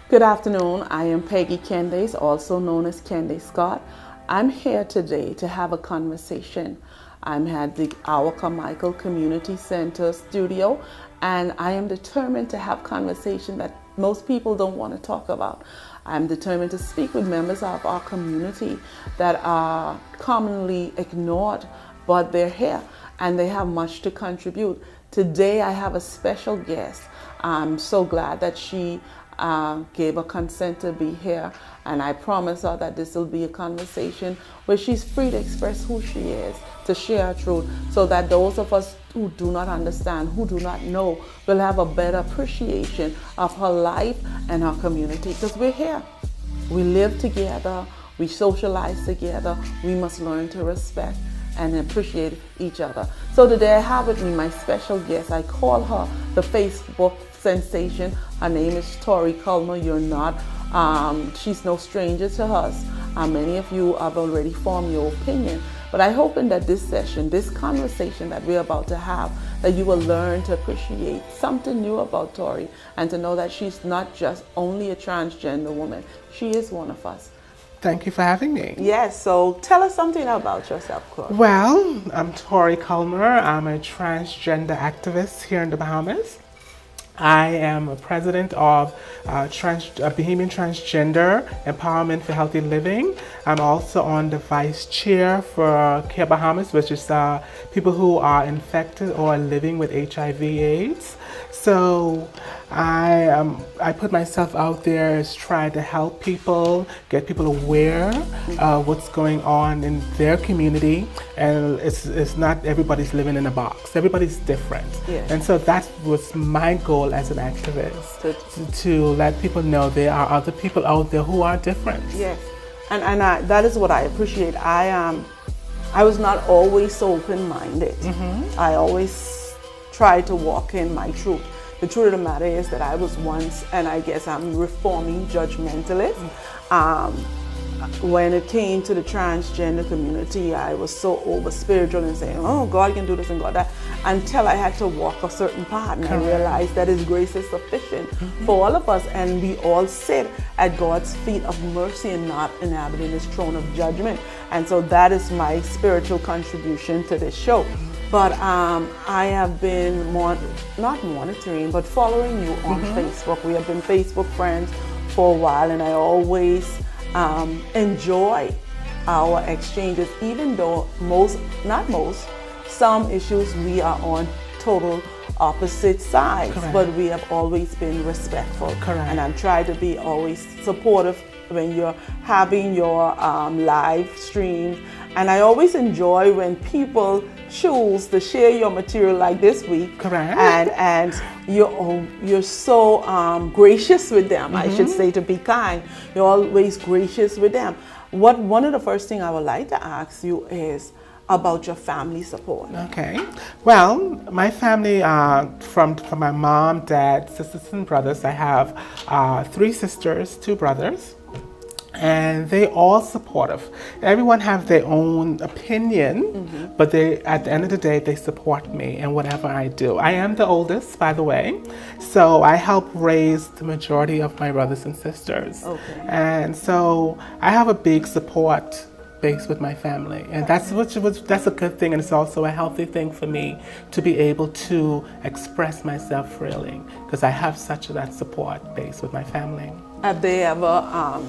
Good afternoon. I am Peggy Candace, also known as Candace Scott. I'm here today to have a conversation. I'm at the Our Carmichael Community Center studio, and I am determined to have conversation that most people don't want to talk about. I'm determined to speak with members of our community that are commonly ignored, but they're here and they have much to contribute. Today I have a special guest. I'm so glad that she gave her consent to be here, and I promise her that this will be a conversation where she's free to express who she is, to share her truth, so that those of us who do not understand, who do not know, will have a better appreciation of her life and her community, because we're here. We live together, we socialize together, we must learn to respect and appreciate each other. So today I have with me my special guest. I call her the Facebook sensation. Her name is Tori Culmer. You're not, she's no stranger to us. Many of you have already formed your opinion. But I hope in that this session, this conversation that we're about to have, that you will learn to appreciate something new about Tori and to know that she's not just only a transgender woman. She is one of us. Thank you for having me. Yes, so tell us something about yourself, Tori. Well, I'm Tori Culmer. I'm a transgender activist here in the Bahamas. I am a president of Bahamian Transgender Empowerment for Healthy Living. I'm also on the vice chair for Care Bahamas, which is people who are infected or living with HIV/AIDS. So I put myself out there as trying to help people, get people aware of what's going on in their community. And it's not everybody's living in a box. Everybody's different. Yes. And so that was my goal as an activist, to let people know there are other people out there who are different. Yes, and that is what I appreciate. I was not always so open-minded. Mm-hmm. I always tried to walk in my truth. The truth of the matter is that I was once, and I guess I'm reforming, judgmentalist. When it came to the transgender community, I was so over spiritual and saying, oh, God can do this and God that, until I had to walk a certain path, and I realized that His grace is sufficient for all of us, and we all sit at God's feet of mercy and not inhabiting His throne of judgment. And so that is my spiritual contribution to this show. But I have been not monitoring, but following you on Facebook. We have been Facebook friends for a while, and I always enjoy our exchanges, even though some issues we are on total opposite sides. Correct. But we have always been respectful. Correct. And I've tried to be always supportive when you're having your live streams. And I always enjoy when people choose to share your material like this week. Correct. And you're so gracious with them. I should say, to be kind. You're always gracious with them. One of the first things I would like to ask you is about your family support. Okay. Well, my family, from my mom, dad, sisters, and brothers. I have 3 sisters, 2 brothers. And they all supportive. Everyone have their own opinion, but they, at the end of the day, they support me in whatever I do. I am the oldest, by the way, so I help raise the majority of my brothers and sisters. Okay. And so I have a big support base with my family, and that's a good thing, and it's also a healthy thing for me to be able to express myself freely, because I have such that support base with my family. Have they ever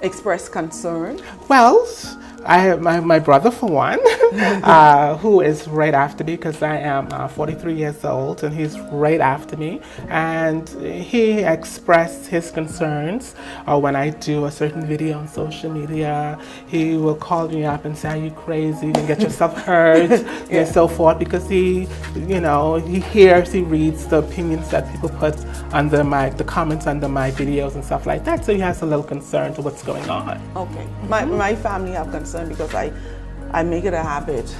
express concern? Well, I have my brother, for one, who is right after me, because I am 43 years old, and he's right after me. And he expressed his concerns when I do a certain video on social media. He will call me up and say, "Are you crazy? You can get yourself hurt," and so forth, because he reads the opinions that people put under the comments under my videos and stuff like that. So he has a little concern to what's going on. Okay. My family have concern because I make it a habit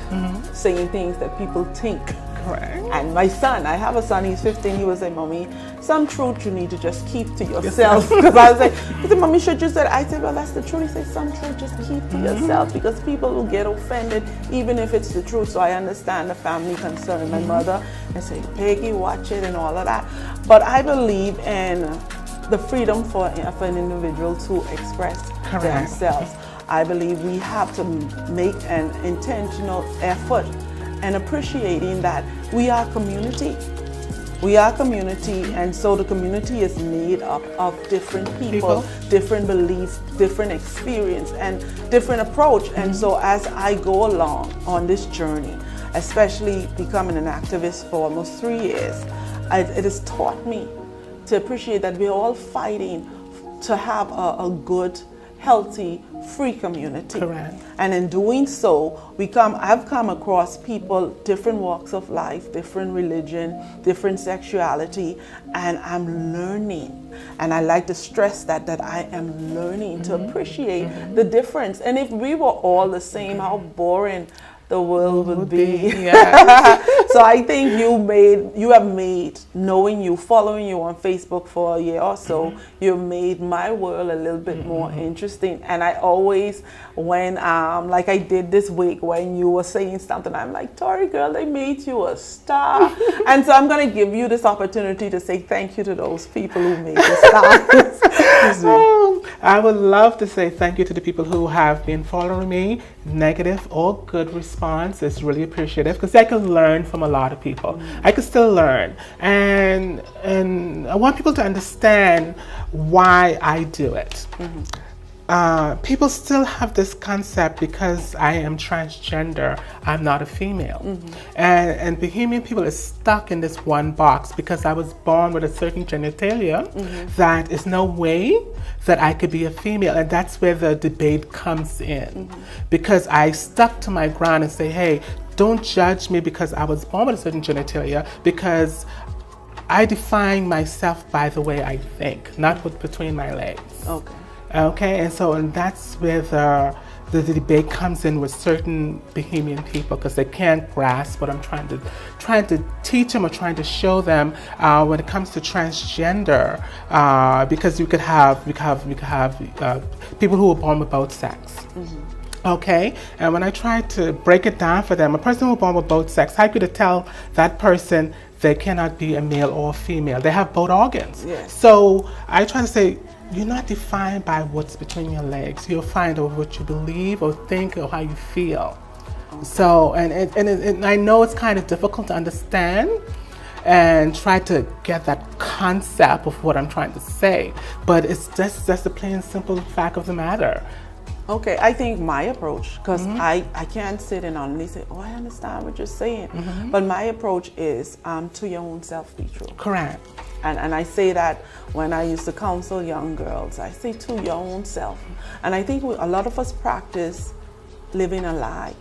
saying things that people think. Correct. And my son, I have a son, he's 15, he was like, "Mommy, some truth you need to just keep to yourself." Because I was like, he said, "Mommy, should you say?" I said, "Well, that's the truth." He said, "Some truth just keep to yourself, because people will get offended even if it's the truth." So I understand the family concern. My mother, I say, "Peggy, watch it," and all of that. But I believe in the freedom for an individual to express themselves. I believe we have to make an intentional effort and appreciating that we are community. We are community, and so the community is made up of different people, different beliefs, different experience, and different approach. And so as I go along on this journey, especially becoming an activist for almost 3 years, it has taught me to appreciate that we're all fighting to have a good, healthy, free community. Correct. And in doing so, I've come across people, different walks of life, different religion, different sexuality, and I'm learning. And I like to stress that I am learning to appreciate the difference. And if we were all the same, how boring the world would be. Yeah. So I think you have made, knowing you, following you on Facebook for a year or so, you've made my world a little bit more interesting. And I always, when, like I did this week, when you were saying something, I'm like, Tori girl, they made you a star. And so I'm going to give you this opportunity to say thank you to those people who made the stars. I would love to say thank you to the people who have been following me. Negative or good response is really appreciative, because I can learn from a lot of people. I can still learn, and I want people to understand why I do it. People still have this concept, because I am transgender, I'm not a female. And Bahamian people is stuck in this one box, because I was born with a certain genitalia that is no way that I could be a female. And that's where the debate comes in, because I stuck to my ground and say, hey, don't judge me because I was born with a certain genitalia, because I define myself by the way I think, not what's between my legs. Okay, and that's where the debate comes in with certain Bahamian people, because they can't grasp what I'm trying to teach them or trying to show them when it comes to transgender, because we could have people who are born with both sex. Okay, and when I try to break it down for them, a person who is born with both sex, how could I tell that person they cannot be a male or a female? They have both organs. So I try to say, you're not defined by what's between your legs. You're defined by what you believe or think or how you feel. So, and I know it's kind of difficult to understand and try to get that concept of what I'm trying to say, but it's just the plain simple fact of the matter. Okay, I think my approach, because I can't sit and only say, oh, I understand what you're saying, but my approach is to your own self be true. Correct. And I say that when I used to counsel young girls, I say to your own self. And I think a lot of us practice living a lie,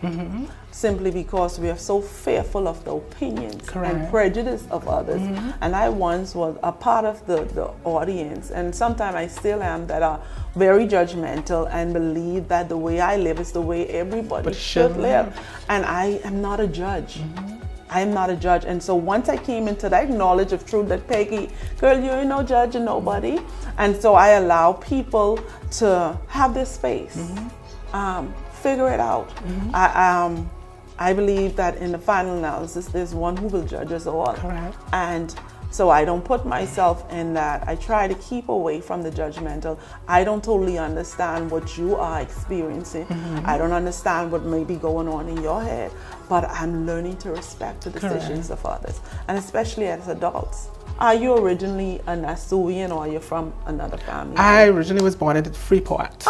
simply because we are so fearful of the opinions and prejudice of others. And I once was a part of the audience, and sometimes I still am, that are very judgmental and believe that the way I live is the way everybody should live. And I am not a judge. I am not a judge. And so once I came into that knowledge of truth that, Peggy, girl, you ain't no judge and nobody. And so I allow people to have this space, figure it out. I believe that in the final analysis, there's one who will judge us all. Correct. And so I don't put myself in that. I try to keep away from the judgmental. I don't totally understand what you are experiencing. I don't understand what may be going on in your head, but I'm learning to respect the decisions of others, and especially as adults. Are you originally a Nassauian, or are you from another family? I originally was born in Freeport,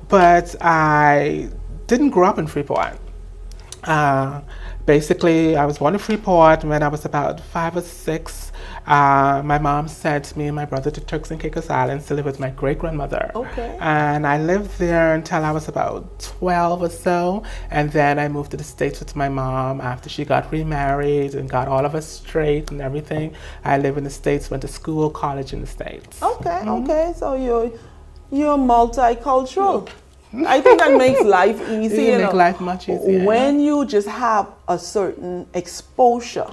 but I didn't grow up in Freeport. Basically, I was born in Freeport. When I was about 5 or 6, my mom sent me and my brother to Turks and Caicos Islands to live with my great-grandmother. And I lived there until I was about 12 or so, and then I moved to the States with my mom after she got remarried and got all of us straight and everything. I live in the States, went to school, college in the States. Okay, so you're multicultural. I think that makes life easy. It makes life much easier. When you just have a certain exposure,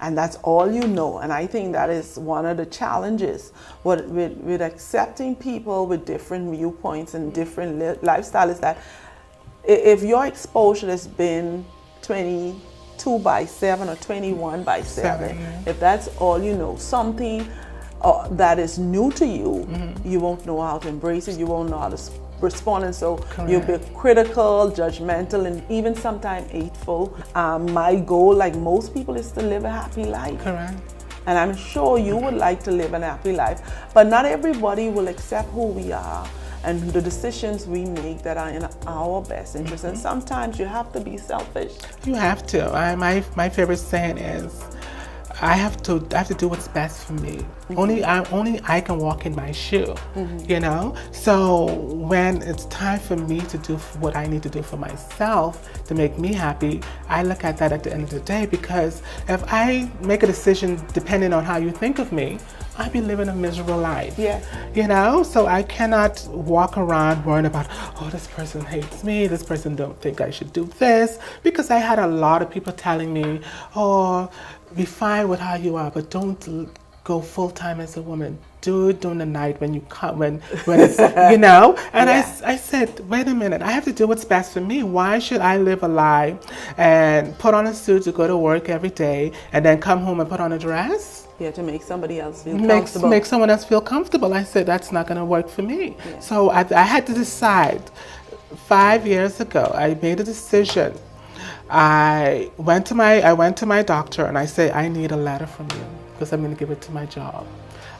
and that's all you know. And I think that is one of the challenges with accepting people with different viewpoints and different lifestyles, is that if your exposure has been 22/7 or 21/7, if that's all you know, something that is new to you, you won't know how to embrace it, you won't know how to respond, and so you'll be critical, judgmental, and even sometimes hateful. My goal, like most people, is to live a happy life. Correct. And I'm sure you would like to live a happy life, but not everybody will accept who we are and the decisions we make that are in our best interest. And sometimes you have to be selfish. You have to. My favorite saying is, I have to do what's best for me. Only I can walk in my shoe, you know? So when it's time for me to do what I need to do for myself to make me happy, I look at that at the end of the day, because if I make a decision depending on how you think of me, I'd be living a miserable life. Yeah. You know? So I cannot walk around worrying about, oh, this person hates me, this person don't think I should do this, because I had a lot of people telling me, oh, be fine with how you are, but don't go full time as a woman. Do it during the night when you come, when it's, you know. And I said, wait a minute, I have to do what's best for me. Why should I live a lie and put on a suit to go to work every day and then come home and put on a dress? Yeah, to make somebody else feel comfortable. Make someone else feel comfortable. I said, that's not going to work for me. Yeah. So I had to decide. 5 years ago, I made a decision. I went to my doctor and I said, I need a letter from you because I'm going to give it to my job.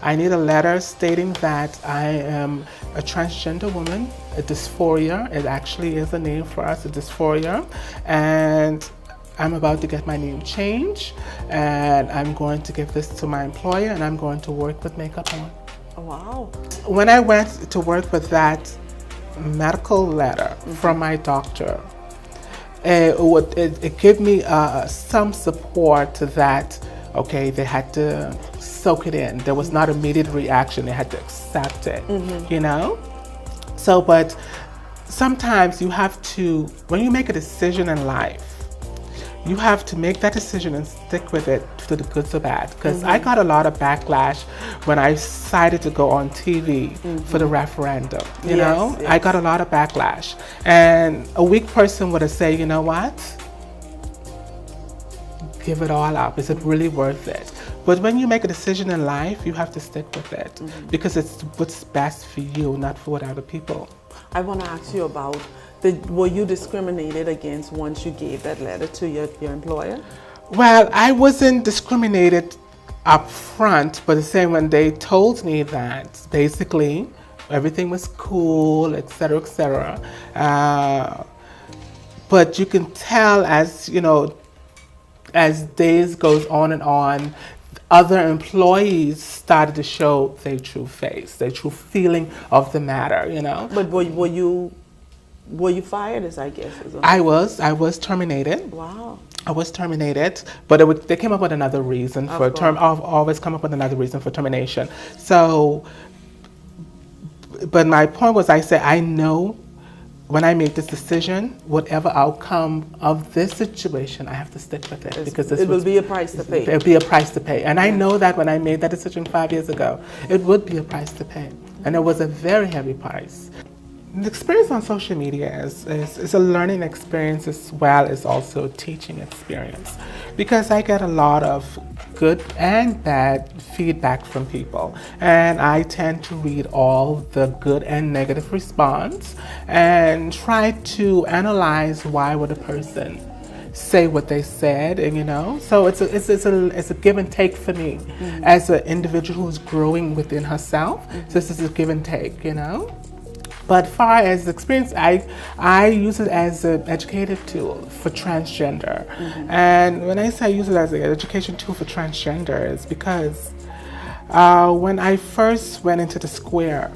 I need a letter stating that I am a transgender woman, a dysphoria. It actually is a name for us, a dysphoria. And I'm about to get my name changed, and I'm going to give this to my employer, and I'm going to work with makeup on. Wow. When I went to work with that medical letter from my doctor, it gave me some support to that. Okay, they had to soak it in. There was not immediate reaction. They had to accept it, you know? So, but sometimes you have to, when you make a decision in life, you have to make that decision and stick with it to the good or bad. Because I got a lot of backlash when I decided to go on TV for the referendum. You know, I got a lot of backlash. And a weak person would have said, you know what? Give it all up. Is it really worth it? But when you make a decision in life, you have to stick with it because it's what's best for you, not for what other people. I want to ask you about, were you discriminated against once you gave that letter to your employer? Well, I wasn't discriminated up front, but the same when they told me that basically everything was cool, etc., etc. But you can tell, as you know, as days goes on and on, other employees started to show their true face, their true feeling of the matter, you know. But were you fired, as I guess? I was terminated. Wow. I was terminated, but they came up with another reason for always come up with another reason for termination. So, but my point was, I said, I know when I make this decision, whatever outcome of this situation, I have to stick with it because it will be a price to pay. It'll be a price to pay, and I know that when I made that decision 5 years ago, it would be a price to pay, and it was a very heavy price. The experience on social media is a learning experience as well as also a teaching experience, because I get a lot of good and bad feedback from people, and I tend to read all the good and negative response and try to analyze why would a person say what they said, and you know, so it's a give and take for me as an individual who's growing within herself. So this is a give and take, you know. But far as experience, I use it as an educative tool for transgender. And when I say I use it as an education tool for transgender, it's because when I first went into the square,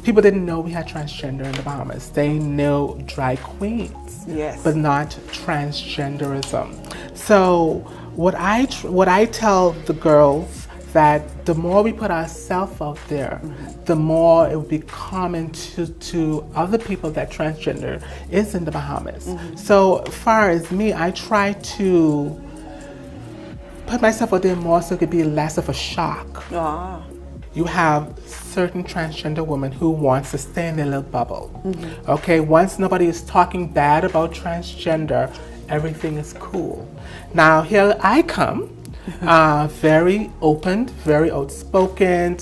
people didn't know we had transgender in the Bahamas. They knew drag queens, but not transgenderism. So what I tell the girls, that the more we put ourselves out there, the more it will be common to other people that transgender is in the Bahamas. So far as me, I try to put myself out there more so it could be less of a shock. You have certain transgender women who wants to stay in their little bubble. Okay, once nobody is talking bad about transgender, everything is cool. Now here I come Very open, very outspoken,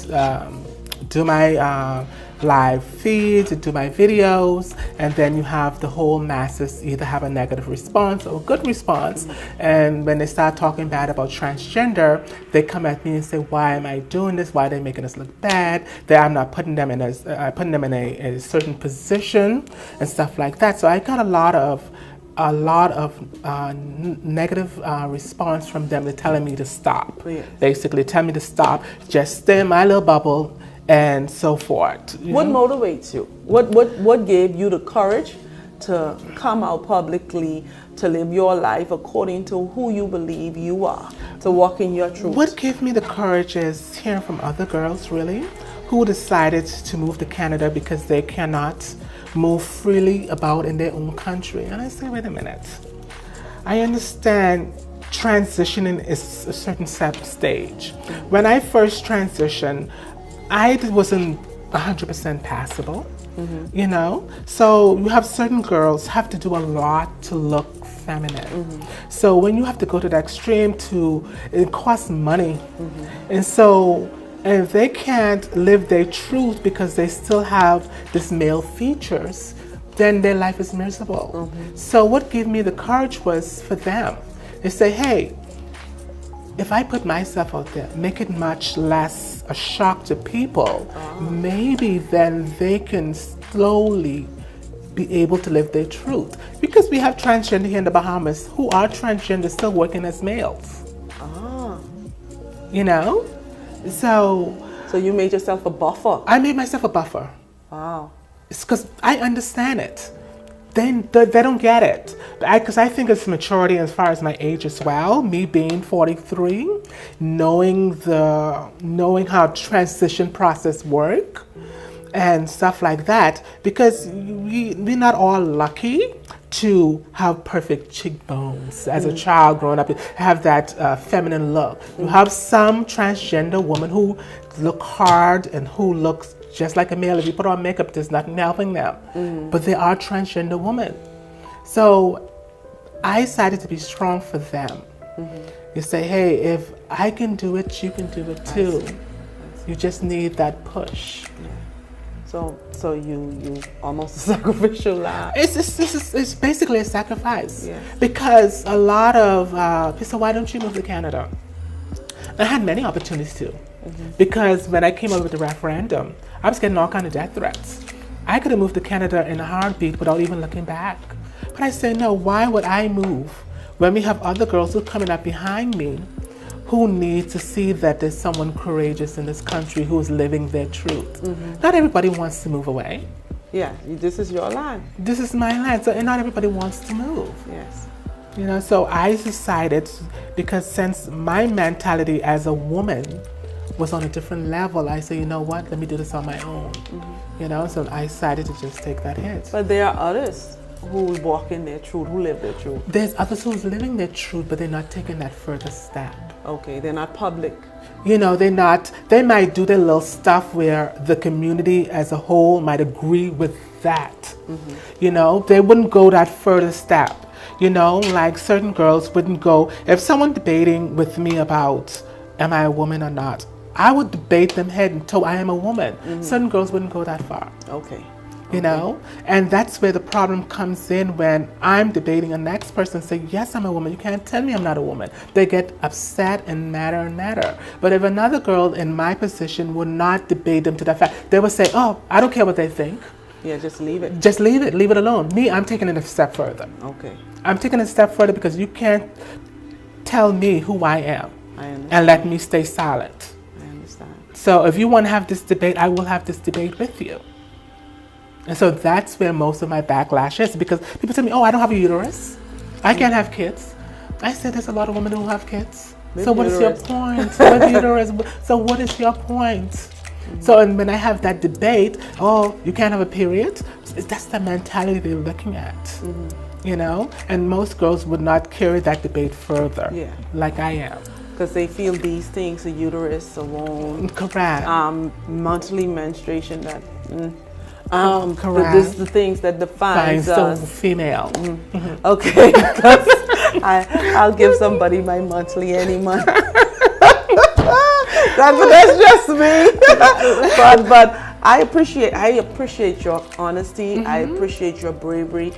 do my live feeds, do my videos, and then you have the whole masses either have a negative response or a good response. And when they start talking bad about transgender, they come at me and say, why am I doing this? Why are they making us look bad? That I'm not putting them in a certain position and stuff like that. So I got a lot of negative response from them. They're telling me to stop. Yes. Basically, tell me to stop. Just stay in my little bubble and so forth. What motivates you? What gave you the courage to come out publicly, to live your life according to who you believe you are, to walk in your truth? What gave me the courage is hearing from other girls, really, who decided to move to Canada because they cannot move freely about in their own country. And I say, wait a minute. I understand transitioning is a certain stage. When I first transitioned, I wasn't 100% passable, you know? So you have certain girls have to do a lot to look feminine. So when you have to go to the extreme it costs money. And so, and if they can't live their truth because they still have this male features, then their life is miserable. So what gave me the courage was for them. They say, hey, if I put myself out there, make it much less a shock to people, maybe then they can slowly be able to live their truth. Because we have transgender here in the Bahamas who are transgender still working as males. You know? So you made yourself a buffer. I made myself a buffer. Wow. It's because I understand it. They don't get it. Because I think it's maturity as far as my age as well. Me being 43, knowing how transition process work and stuff like that. Because we're not all lucky to have perfect cheekbones as a child growing up, have that feminine look. You have some transgender women who look hard and who looks just like a male. If you put on makeup, there's nothing helping them. But they are transgender women. So I decided to be strong for them. You say, hey, if I can do it, you can do it too. You just need that push. So you almost a sacrificial lamb. It's basically a sacrifice. Yes. Because a lot of people say, why don't you move to Canada? I had many opportunities to. Because when I came over with the referendum, I was getting all kinds of death threats. I could have moved to Canada in a heartbeat without even looking back. But I said, no, why would I move when we have other girls who are coming up behind me who need to see that there's someone courageous in this country who is living their truth? Not everybody wants to move away. Yeah, this is your land. This is my land, so and not everybody wants to move. Yes. You know, so I decided, because since my mentality as a woman was on a different level, I said, you know what, let me do this on my own. You know, so I decided to just take that hit. But there are others who walk in their truth, who live their truth. There's others who's living their truth, but they're not taking that further step. Okay, they're not public. You know, they might do their little stuff where the community as a whole might agree with that. You know, they wouldn't go that further step. You know, like certain girls wouldn't go, if someone debating with me about, am I a woman or not? I would debate them head and toe, I am a woman. Certain girls wouldn't go that far. Okay. You know, and that's where the problem comes in when I'm debating a next person and say, yes, I'm a woman. You can't tell me I'm not a woman. They get upset and madder. But if another girl in my position would not debate them to that fact, they would say, oh, I don't care what they think. Yeah, just leave it. Just leave it. Leave it alone. Me, I'm taking it a step further. Okay. I'm taking it a step further because you can't tell me who I am and let me stay silent. I understand. So if you want to have this debate, I will have this debate with you. And so that's where most of my backlash is, because people tell me, oh, I don't have a uterus. I can't have kids. I said there's a lot of women who have kids. So what is your point? With uterus. So what is your point? So and when I have that debate, oh, you can't have a period, that's the mentality they're looking at. You know? And most girls would not carry that debate further, like I am. Because they feel these things, a uterus, a womb. Correct. Monthly menstruation, that... correct. This is the things that defines us. So female. Okay, I'll give somebody my monthly any month. That's just me. but I appreciate your honesty. I appreciate your bravery.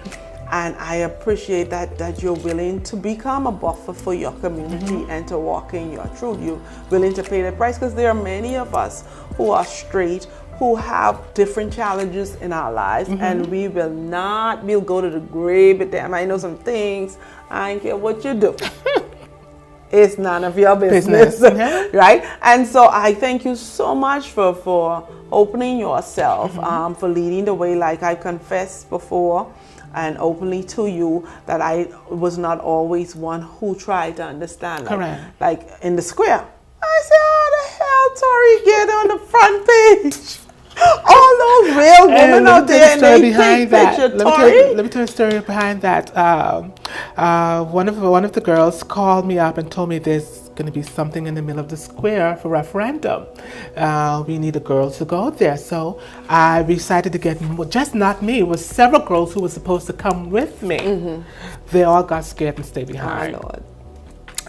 And I appreciate that you're willing to become a buffer for your community and to walk in your truth. You're willing to pay the price, because there are many of us who are straight, who have different challenges in our lives, and we'll go to the grave with them. I know some things, I don't care what you do. It's none of your business. Right? And so I thank you so much for opening yourself, for leading the way, like I confessed before, and openly to you, that I was not always one who tried to understand. Like in the square, I said, how the hell Tori get on the front page? All those real women out there, and they take picture, Tori. Let me tell you a story behind that. One of the girls called me up and told me there's going to be something in the middle of the square for referendum. We need a girl to go there. So I decided to get, just not me, it was several girls who were supposed to come with me. They all got scared and stayed behind. Oh, Lord.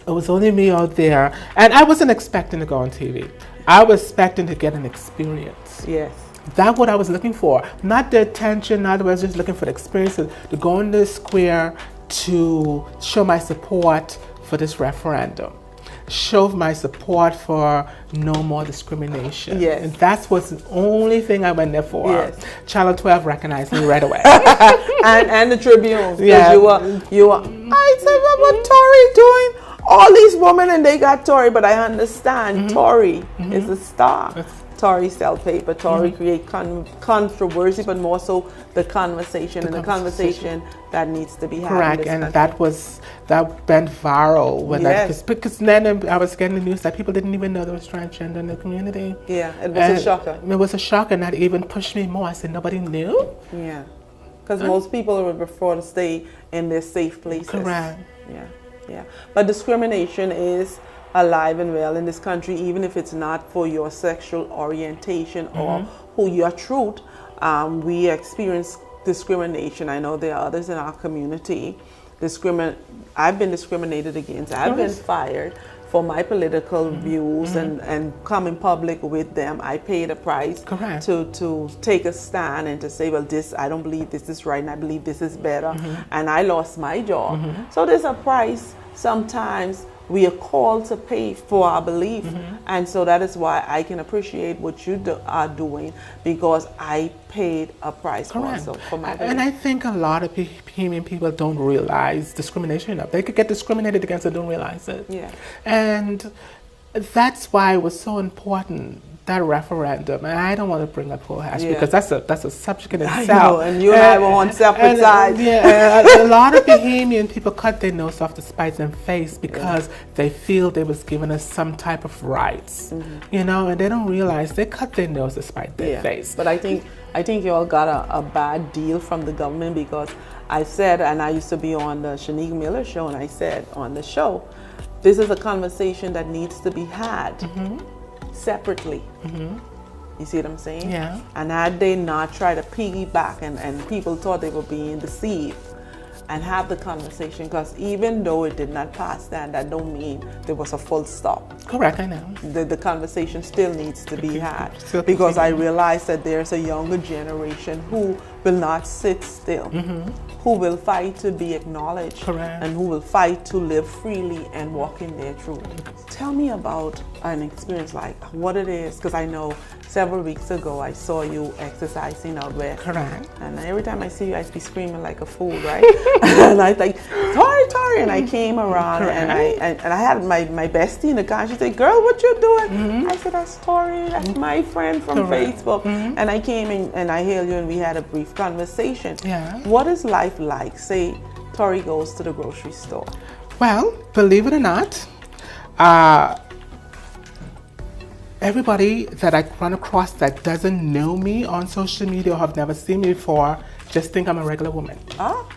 It was only me out there. And I wasn't expecting to go on TV. I was expecting to get an experience. Yes. That's what I was looking for. Not the attention, not I was just looking for the experience to go in the square to show my support for this referendum. Show my support for no more discrimination. Yes. And that's what's the only thing I went there for. Yes. Channel 12 recognized me right away. and the Tribune. Yeah. You were, I said, what Tori doing? All these women, and they got Tori, but I understand Tori is a star. Tori sell paper, Tori create controversy, but more so the conversation, and the conversation that needs to be had. Correct, and that went viral when because then I was getting the news that people didn't even know there was transgender in the community. Yeah, it was a shocker. It was a shock, and that even pushed me more. I said, nobody knew? Yeah, because most people would prefer to stay in their safe places. Correct. Yeah. But discrimination is alive and well in this country, even if it's not for your sexual orientation or who your truth. We experience discrimination. I know there are others in our community. I've been discriminated against. I've been fired for my political views and come in public with them. I paid a price to take a stand and to say, well, I don't believe this is right, and I believe this is better, and I lost my job. So there's a price sometimes we are called to pay for our belief, and so that is why I can appreciate what you are doing, because I paid a price also for my belief. And I think a lot of people don't realize discrimination. They could get discriminated against and don't realize it. Yeah. And that's why it was so important, that referendum. And I don't want to bring up whole hash because that's a subject in itself. I know, and you and I were on separate sides. A lot of Bahamian people cut their nose off to spite their face because they feel they was given us some type of rights, you know, and they don't realize they cut their nose to spite their face. But I think you all got a bad deal from the government, because I said, and I used to be on the Shanique Miller show, and I said on the show, this is a conversation that needs to be had separately. You see what I'm saying? Yeah. And had they not tried to piggyback and people thought they were being deceived, and have the conversation, because even though it did not pass that don't mean there was a full stop. Correct, I know. The conversation still needs to be had, because I realize that there's a younger generation who will not sit still, who will fight to be acknowledged, and who will fight to live freely and walk in their truth. Tell me about an experience like what it is, because I know several weeks ago I saw you exercising out there. Correct. And every time I see you, I be screaming like a fool, right? And I think, Tori, and I came around and I had my bestie in the car. She said, girl, what you doing? I said, that's Tori, that's my friend from Facebook. And I came in and I hailed you and we had a brief conversation. Yeah. What is life like? Say, Tori goes to the grocery store. Well, believe it or not, everybody that I run across that doesn't know me on social media or have never seen me before just think I'm a regular woman. Ah.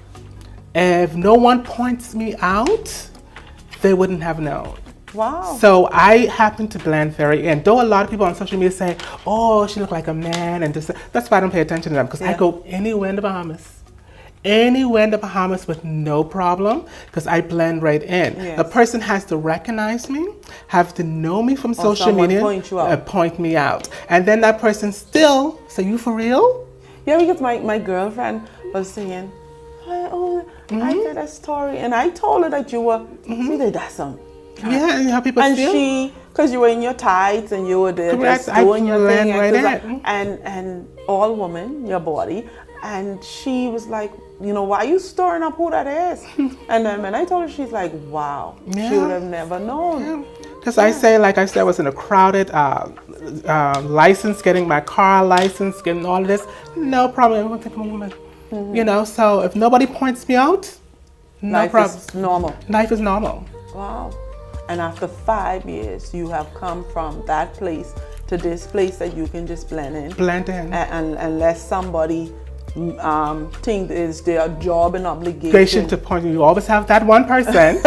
If no one points me out, they wouldn't have known. Wow. So I happen to blend very in. Though a lot of people on social media say, oh, she look like a man, and this, that's why I don't pay attention to them, because I go anywhere in the Bahamas. anywhere in the Bahamas with no problem because I blend right in. Yes. A person has to recognize me, have to know me from social media, point me out. And then that person still say, you for real? Yeah, because my girlfriend was saying, I did a story, and I told her that you were, she did that some. Yeah, and how people and feel. she, because you were in your tights and you were there just doing your thing, and all women, your body, and she was like, you know, why are you stirring up who that is? And then when I told her, she's like, wow, she would have never known. Because I was in a crowded license, getting my car license, getting all of this, no problem. You know, so if nobody points me out, no problem. Life is normal. Life is normal. Wow. And after 5 years, you have come from that place to this place that you can just blend in. Blend in. And unless somebody think it's their job and obligation to point you always have that one person.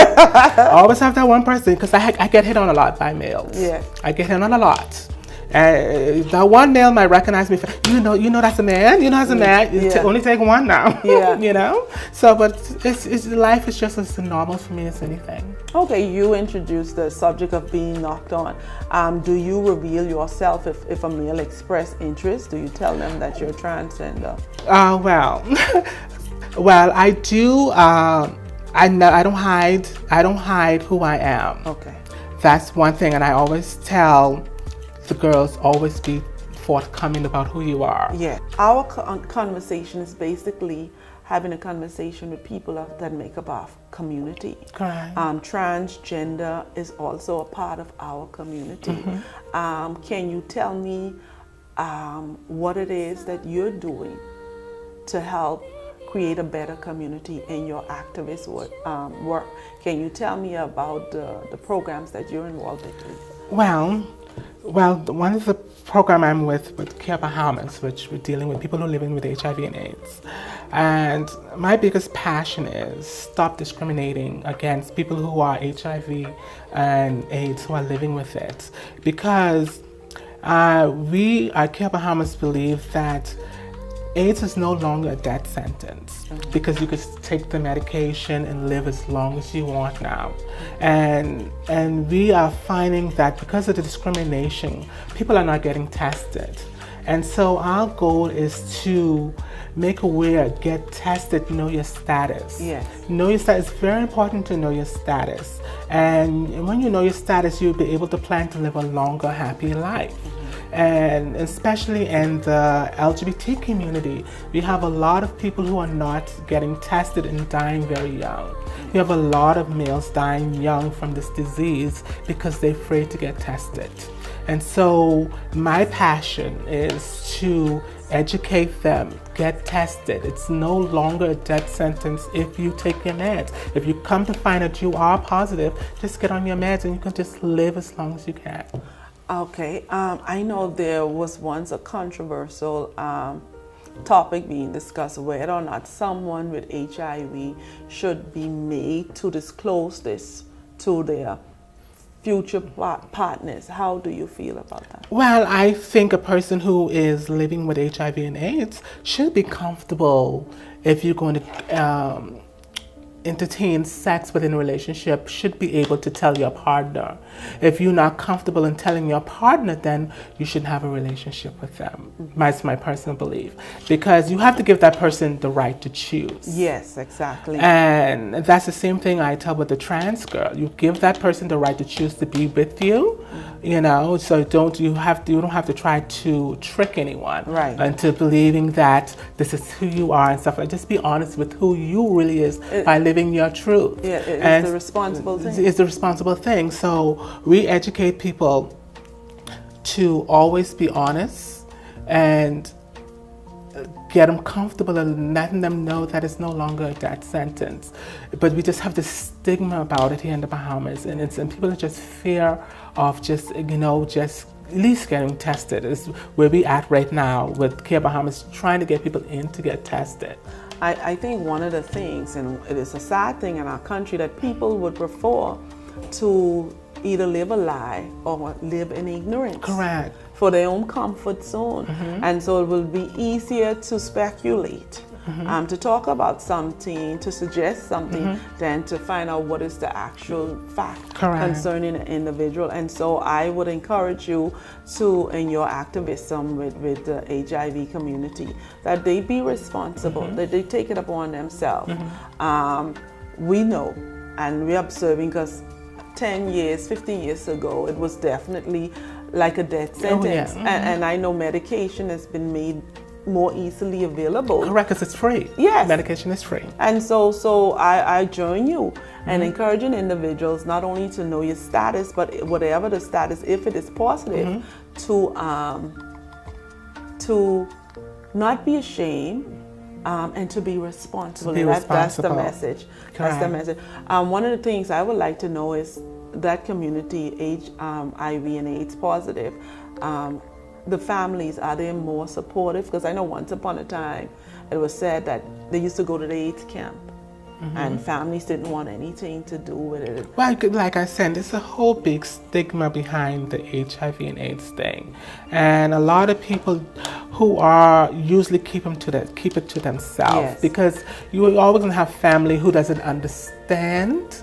Always have that one person, because I get hit on a lot by males. Yeah, I get hit on a lot. That one male might recognize me. You know that's a man. You know that's a man. It only take one now. Yeah. You know. So, but it's life is just as normal for me as anything. Okay, you introduced the subject of being knocked on. Do you reveal yourself if a male express interest? Do you tell them that you're transgender? Well, I do. I don't hide who I am. Okay. That's one thing, and I always tell the girls, always be forthcoming about who you are. Yeah. Our conversation is basically having a conversation with people that make up our community. Correct. Transgender is also a part of our community. Mm-hmm. Can you tell me what it is that you're doing to help create a better community in your activist work? Can you tell me about the programs that you're involved in? Well, one of the program I'm with Care Bahamas, which we're dealing with people who are living with HIV and AIDS. And my biggest passion is stop discriminating against people who are HIV and AIDS who are living with it. Because we at Care Bahamas believe that AIDS is no longer a death sentence, because you could take the medication and live as long as you want now. And we are finding that because of the discrimination, people are not getting tested. And so our goal is to make aware, get tested, know your status. Yes. Know your status. It's very important to know your status. And when you know your status, you'll be able to plan to live a longer, happy life. And especially in the LGBT community, we have a lot of people who are not getting tested and dying very young. We have a lot of males dying young from this disease because they're afraid to get tested. And so my passion is to educate them, get tested. It's no longer a death sentence if you take your meds. If you come to find that you are positive, just get on your meds and you can just live as long as you can. Okay, I know there was once a controversial topic being discussed whether or not someone with HIV should be made to disclose this to their future partners. How do you feel about that? Well, I think a person who is living with HIV and AIDS should be comfortable if you're going to entertain sex within a relationship, should be able to tell your partner. If you're not comfortable in telling your partner, then you shouldn't have a relationship with them. That's my personal belief. Because you have to give that person the right to choose. Yes, exactly. And that's the same thing I tell with the trans girl. You give that person the right to choose to be with you, you know, so you don't have to try to trick anyone into believing that this is who you are and stuff like that. Just be honest with who you really is by living your truth. Yeah, it's the responsible thing. It's the responsible thing. So we educate people to always be honest and get them comfortable and letting them know that it's no longer a death sentence. But we just have this stigma about it here in the Bahamas, and people are just fear of just at least getting tested. Is where we at right now with Care Bahamas, trying to get people in to get tested. I think one of the things, and it is a sad thing in our country, that people would prefer to either live a lie or live in ignorance. Correct. For their own comfort zone. And so it will be easier to speculate to talk about something, to suggest something, than to find out what is the actual fact concerning an individual. And so I would encourage you to, in your activism with the HIV community, that they be responsible, that they take it upon themselves. We know, and we're observing, because 10 years, 15 years ago, it was definitely like a death sentence. And I know medication has been made more easily available. Correct, because it's free. Yes. Medication is free. And so I join you in encouraging individuals not only to know your status, but whatever the status, if it is positive, to not be ashamed, and to be responsible. That's the message. That's the message. One of the things I would like to know is that community, HIV and AIDS positive, the families, are they more supportive? Because I know once upon a time it was said that they used to go to the AIDS camp and families didn't want anything to do with it. Well, like I said, there's a whole big stigma behind the HIV and AIDS thing, and a lot of people who are usually keep it to themselves, because you always gonna have family who doesn't understand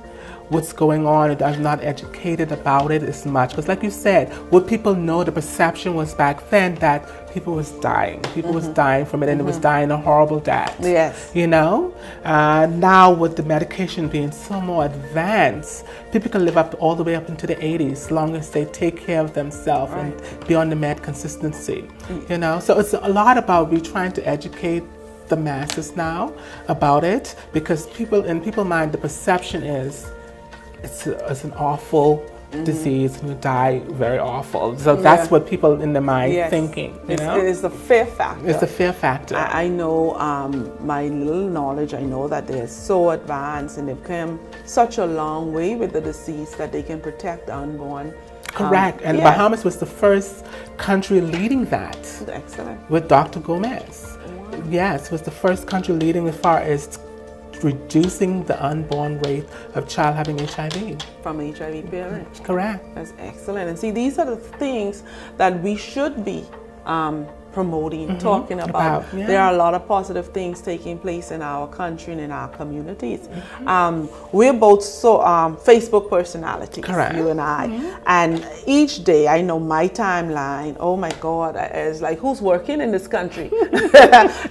what's going on, and are not educated about it as much. Because like you said, what people know, the perception was back then that people was dying. People was dying from it, and it was dying a horrible death. Yes. You know? Now with the medication being so more advanced, people can live up all the way up into the 80s as long as they take care of themselves and be on the med consistency. You know? So it's a lot about we trying to educate the masses now about it, because in people's mind the perception is it's an awful disease and you die very awful. So that's what people in their mind thinking. You know? It's the fear factor. It's the fear factor. I know my little knowledge, I know that they're so advanced and they've come such a long way with the disease that they can protect the unborn. Correct. And Bahamas was the first country leading that. Excellent. With Dr. Gomez. Wow. Yes, was the first country leading as far as reducing the unborn rate of child having HIV. From HIV parents. Correct. That's excellent. And see, these are the things that we should be promoting, talking about. There are a lot of positive things taking place in our country and in our communities. We're both Facebook personalities, you and I. And each day, I know my timeline, oh my God, is like, who's working in this country?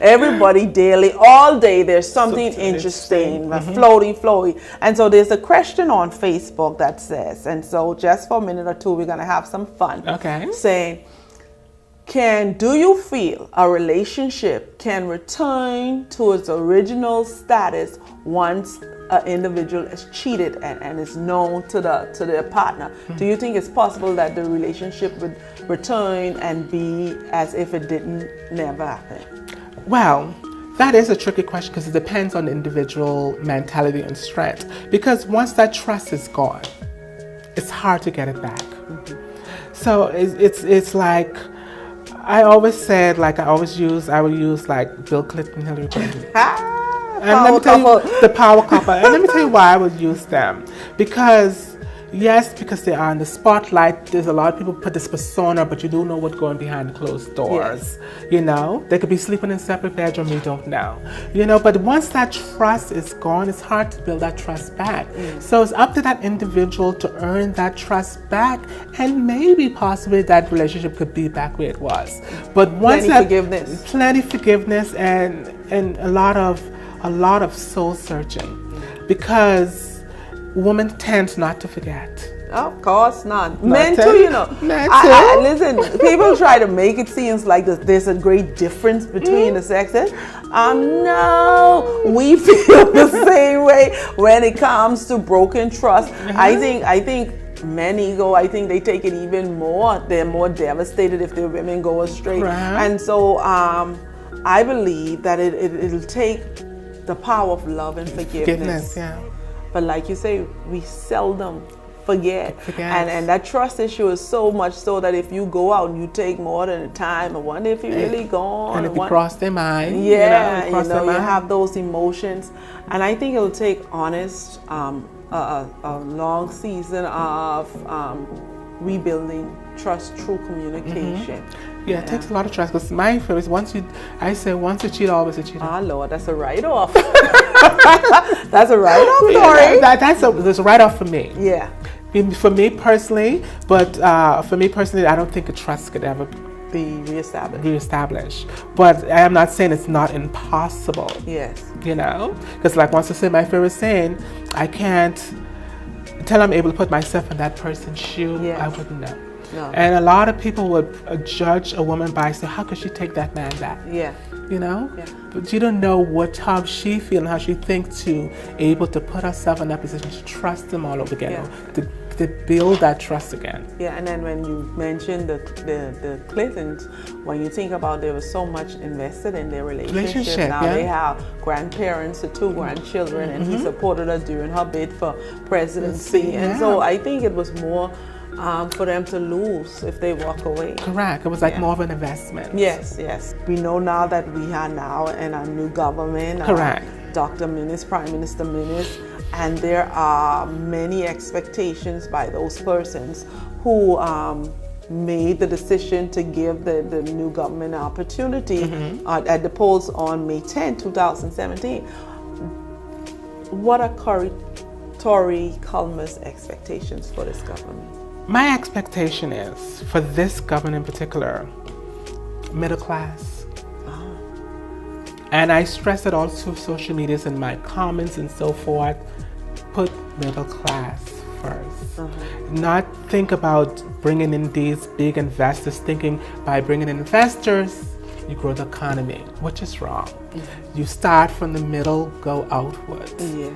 Everybody daily, all day, there's something interesting, floating. And so there's a question on Facebook that says, and so just for a minute or two, we're going to have some fun. Okay. Saying, do you feel a relationship can return to its original status once an individual is cheated and is known to their partner? Do you think it's possible that the relationship would return and be as if it never happened? Well, that is a tricky question because it depends on the individual mentality and strength. Because once that trust is gone, it's hard to get it back. So it's like, I always said, like I would use like Bill Clinton, Hillary Clinton. And let me tell you the power couple. And let me tell you why I would use them. Because they are in the spotlight. There's a lot of people put this persona, but you do know what's going behind closed doors. You know, they could be sleeping in separate bedrooms, you don't know. You know, but once that trust is gone, it's hard to build that trust back. So it's up to that individual to earn that trust back, and maybe possibly that relationship could be back where it was. But once plenty forgiveness and a lot of soul searching, because women tend not to forget. Of course not. Men too, you know. Listen, people try to make it seem like there's a great difference between the sexes. No, we feel the same way when it comes to broken trust. I think men ego, I think they take it even more. They're more devastated if their women go astray. And so I believe that it'll take the power of love and forgiveness. But like you say, we seldom forget. And that trust issue is so much so that if you go out and you take more than a time, I wonder if you're really gone. And if you cross their mind. You have those emotions. And I think it'll take honest, a long season of rebuilding trust through communication. Yeah, it takes a lot of trust. Because my fear is once you cheat, always a cheater. Ah, Lord, that's a write-off. That's a write-off, Tori. That's a write-off for me. Yeah. For me personally, I don't think a trust could ever Be reestablished. But I am not saying it's not impossible. Yes. You know? Because like once I said, my fear is saying, I can't, until I'm able to put myself in that person's shoe, Yes. I wouldn't know. No. And a lot of people would judge a woman by saying, how could she take that man back? Yeah. You know? Yeah. But you don't know how she feels and how she thinks to able to put herself in that position to trust him all over again, Yeah. to build that trust again. Yeah, and then when you mentioned the Clintons, when you think about there was so much invested in their relationship. Now they have grandparents to 2 grandchildren, and he supported her during her bid for presidency. And so I think it was more for them to lose if they walk away. Correct. It was like more of an investment. Yes, yes. We know now that we are now in a new government. Correct. Dr. Minnis, Prime Minister Minnis, and there are many expectations by those persons who made the decision to give the new government an opportunity at the polls on May 10, 2017. What are Tori Culmer's expectations for this government? My expectation is, for this government in particular, middle class. And I stress it all through social medias and my comments and so forth. Put middle class first. Not think about bringing in these big investors, thinking by bringing in investors, you grow the economy, which is wrong. You start from the middle, go outwards. Yes.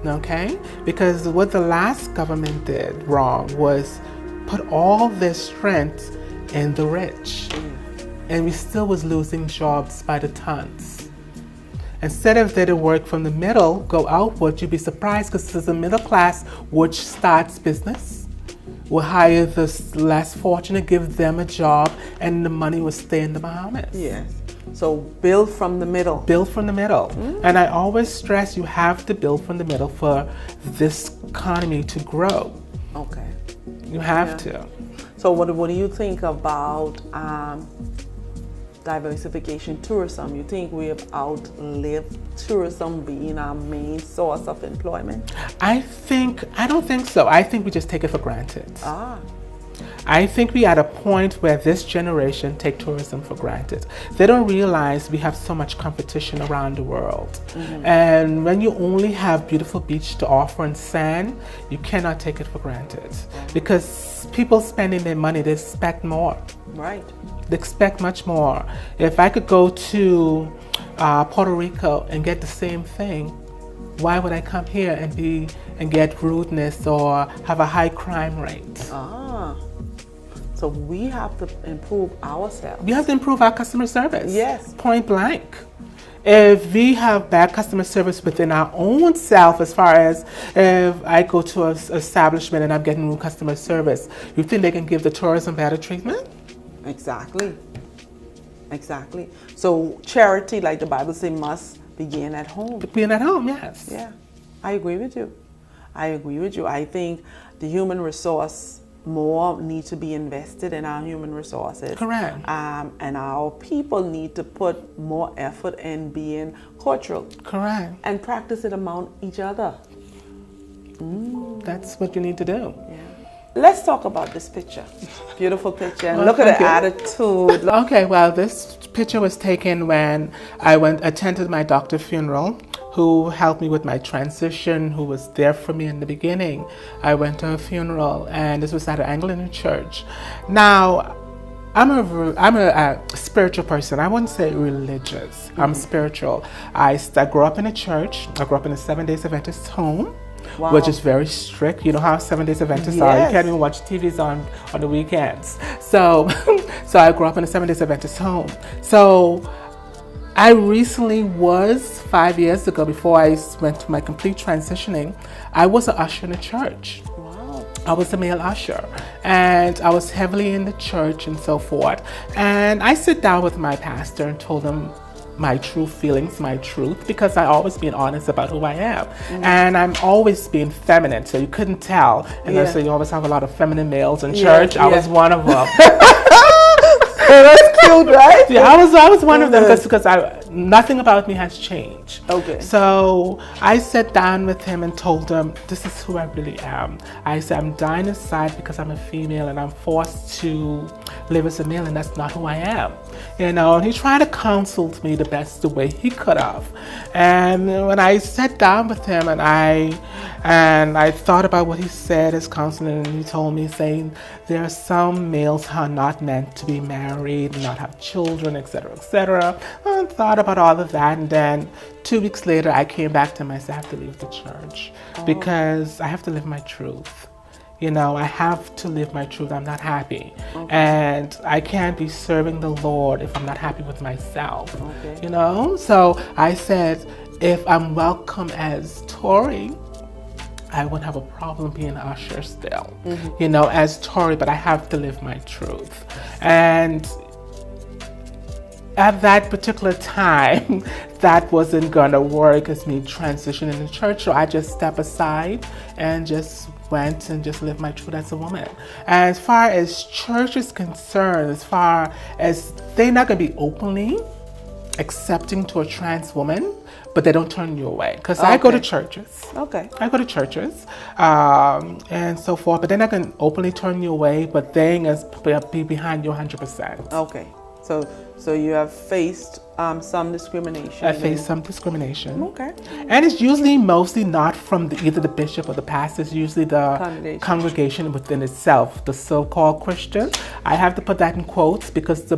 Okay? Because what the last government did wrong was put all their strength in the rich. And we still was losing jobs by the tons. Instead of they to work from the middle, go outward, you'd be surprised because there's a middle class which starts business, will hire the less fortunate, give them a job, and the money will stay in the Bahamas. Yes. So build from the middle. Build from the middle. And I always stress you have to build from the middle for this economy to grow. Okay. You have to. So what do you think about diversification tourism? You think we have outlived tourism being our main source of employment? I don't think so. I think we just take it for granted. I think we at a point where this generation take tourism for granted. They don't realize we have so much competition around the world. And when you only have beautiful beach to offer and sand, you cannot take it for granted. Because people spending their money, they expect more. Right. They expect much more. If I could go to Puerto Rico and get the same thing, why would I come here and get rudeness or have a high crime rate? So we have to improve ourselves. We have to improve our customer service. Yes. Point blank. If we have bad customer service within our own self, as far as if I go to an establishment and I'm getting rude customer service, you think they can give the tourism better treatment? Exactly. Exactly. So charity, like the Bible says, must begin at home. Begin at home, yes. Yeah. I agree with you. I think the human resource more need to be invested in our human resources. Correct. And our people need to put more effort in being cultural. Correct. And practice it among each other. That's what you need to do. Yeah. Let's talk about this picture. Beautiful picture. And look at the attitude. Okay, well, this picture was taken when I attended my doctor's funeral, who helped me with my transition, who was there for me in the beginning. I went to a funeral, and this was at an Anglican church. Now, I'm a spiritual person. I wouldn't say religious. I'm spiritual. I grew up in a church. I grew up in a 7 Days Adventist home. Wow. Which is very strict. You know how 7 Days Adventists are. You can't even watch TVs on the weekends. So, so I grew up in a 7 Days Adventist home. So I recently was, 5 years ago, before I went to my complete transitioning, I was an usher in a church. Wow. I was a male usher, and I was heavily in the church and so forth. And I sit down with my pastor and told him my true feelings, my truth, because I always been honest about who I am. And I'm always being feminine, so you couldn't tell. And so you always have a lot of feminine males in church. I was one of them. That's cute, right? Yeah, I was one of them because nothing about me has changed. Okay. So I sat down with him and told him, this is who I really am. I said, I'm dying inside because I'm a female and I'm forced to live as a male, and that's not who I am. You know, and he tried to counsel me the best the way he could have. And when I sat down with him and I thought about what he said as counseling, and he told me, saying there are some males who are not meant to be married, not have children, etc., etc. I thought about all of that, and then 2 weeks later I came back to him. I said, I have to leave the church because I have to live my truth. You know, I have to live my truth. I'm not happy. And I can't be serving the Lord if I'm not happy with myself. You know? So I said, if I'm welcome as Tori, I wouldn't have a problem being an usher still. You know, as Tori, but I have to live my truth. And at that particular time, that wasn't gonna work as me transitioning in the church, so I just stepped aside and just went and just lived my truth as a woman. And as far as church is concerned, as far as they're not gonna be openly accepting to a trans woman, but they don't turn you away. Because I go to churches. I go to churches and so forth, but they're not gonna openly turn you away, but they be behind you 100%. Okay. So you have faced some discrimination. I faced some discrimination. Okay. And it's usually mostly not from either the bishop or the pastor. It's usually the congregation within itself, the so-called Christian. I have to put that in quotes because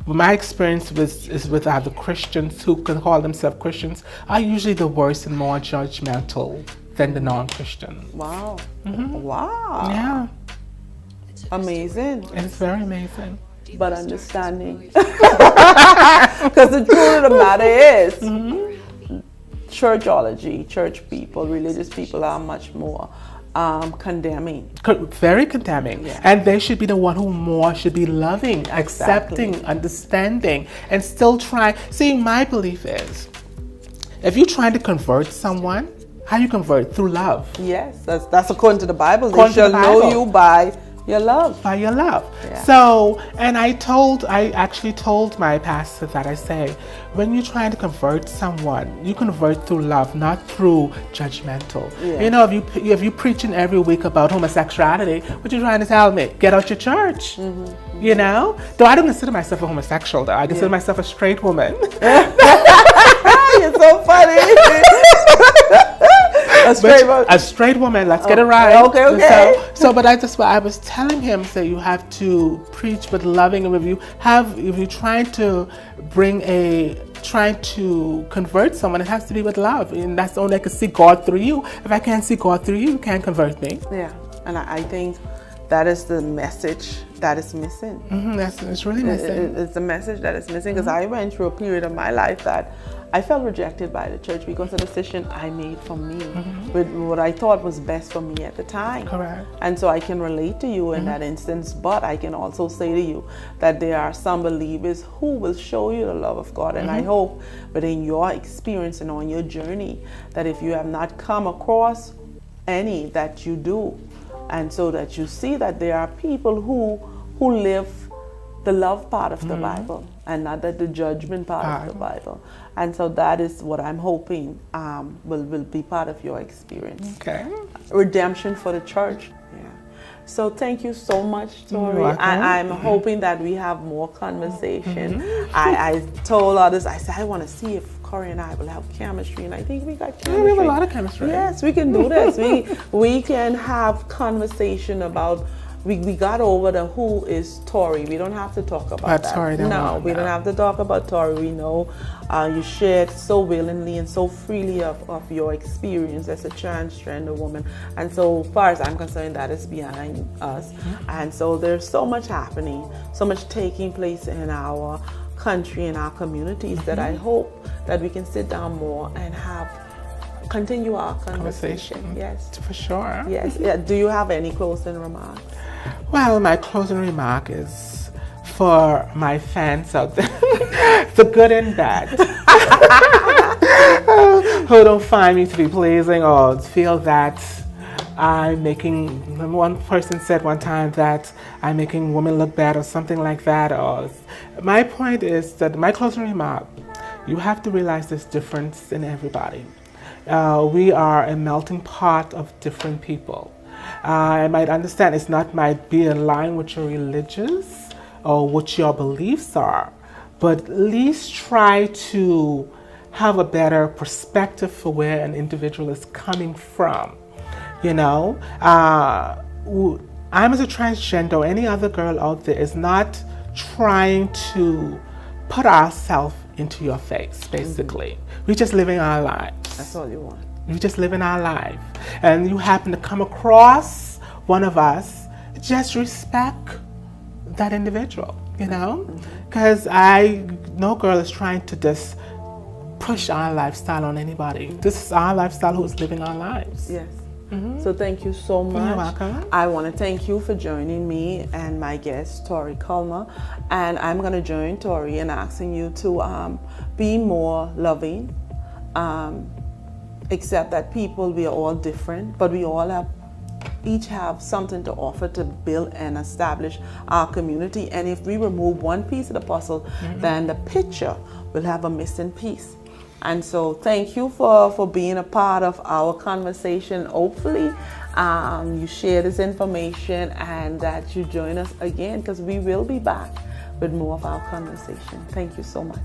my experience is with the Christians who can call themselves Christians are usually the worst and more judgmental than the non-Christian. Wow. Wow. Yeah. Amazing. It's very amazing. But understanding. Because the truth of the matter is, churchology, church people, religious people are much more condemning. Very condemning. Yeah. And they should be the one who more should be loving, accepting, understanding, and still trying. See, my belief is, if you're trying to convert someone, how you convert? Through love. Yes, that's according to the Bible. They shall know you by your love. By your love. Yeah. So, and I actually told my pastor that I say, when you're trying to convert someone, you convert through love, not through judgmental. Yeah. You know, if you're preaching every week about homosexuality, what you trying to tell me? Get out your church. You know? Though I don't consider myself a homosexual, though. I consider myself a straight woman. You're so funny. A straight woman, let's get it right. Okay. So, but I was telling him that you have to preach with loving, and if you're trying to convert someone, it has to be with love, and that's the only I can see God through you. If I can't see God through you can't convert me. Yeah, and I think that is the message that is missing. It's really missing. It's the message that is missing, because I went through a period of my life that I felt rejected by the church because of the decision I made for me, with what I thought was best for me at the time. Correct. And so I can relate to you in that instance, but I can also say to you that there are some believers who will show you the love of God. And I hope within your experience and on your journey that if you have not come across any, that you do. And so that you see that there are people who live the love part of the Bible and not the judgment part of the Bible. And so that is what I'm hoping will be part of your experience. Okay. Redemption for the church. Yeah. So thank you so much, Tori. I'm hoping that we have more conversation. I told others, I said, I want to see if Corey and I will have chemistry, and I think we got chemistry. Yeah, we have a lot of chemistry. Yes, we can do this. we can have conversation about. We got over the who is Tori. We don't have to talk about that. Tori, no, we don't have to talk about Tori. We know you shared so willingly and so freely of your experience as a transgender woman. And so far as I'm concerned, that is behind us. And so there's so much happening, so much taking place in our country and our communities that I hope that we can sit down more and continue our conversation. Yes, for sure. Yes. Yeah. Do you have any closing remarks? Well, my closing remark is for my fans out there, the good and bad, who don't find me to be pleasing or feel that one person said one time that I'm making women look bad or something like that. Or my point is that my closing remark, you have to realize there's difference in everybody. We are a melting pot of different people. I might understand it's not might be in line with your religious or what your beliefs are, but at least try to have a better perspective for where an individual is coming from. You know, I'm as a transgender or any other girl out there is not trying to put ourselves into your face, basically. We're just living our lives. That's all you want. We're just living our life. And you happen to come across one of us, just respect that individual, you know? Because no girl is trying to just push our lifestyle on anybody. This is our lifestyle who's living our lives. Yes. So thank you so much. You're welcome. I want to thank you for joining me and my guest, Tori Culmer. And I'm going to join Tori in asking you to be more loving, accept that people, we are all different, but we all each have something to offer to build and establish our community. And if we remove one piece of the puzzle, then the picture will have a missing piece. And so thank you for being a part of our conversation. Hopefully you share this information and that you join us again, because we will be back with more of our conversation. Thank you so much.